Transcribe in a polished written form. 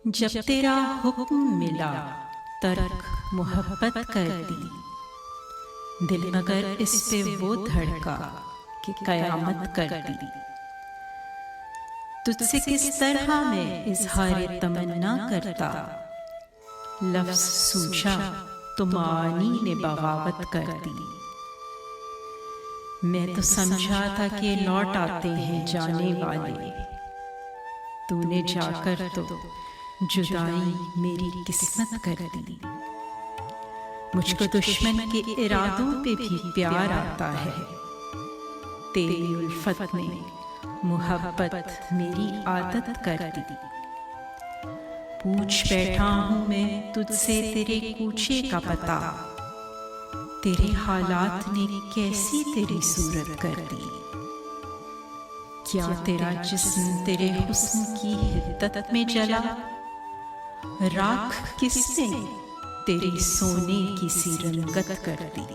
जब तेरा हुक्म मिला तर्क मोहब्बत कर दी, दिल मगर इस पे वो धड़का कि कयामत कर दी। तुझसे किस तरह मैं इजहार तमन्ना करता, लफ्ज सूझा तो मानी ने बगावत कर दी। मैं तो समझा था कि लौट आते हैं जाने वाले, तूने जाकर तो जुदाई मेरी किस्मत कर दी। मुझको दुश्मन के इरादों पे भी प्यार आता है, तेरी उल्फत ने मोहब्बत मेरी आदत कर दी। पूछ बैठा हूँ मैं तुझसे तेरे कूचे का पता, तेरे हालात ने कैसी तेरी सूरत कर दी। क्या तेरा जिस्म तेरे हुस्न की हिद्दत में जला, राख किसने तेरी सोने की सी रंगत कर दी।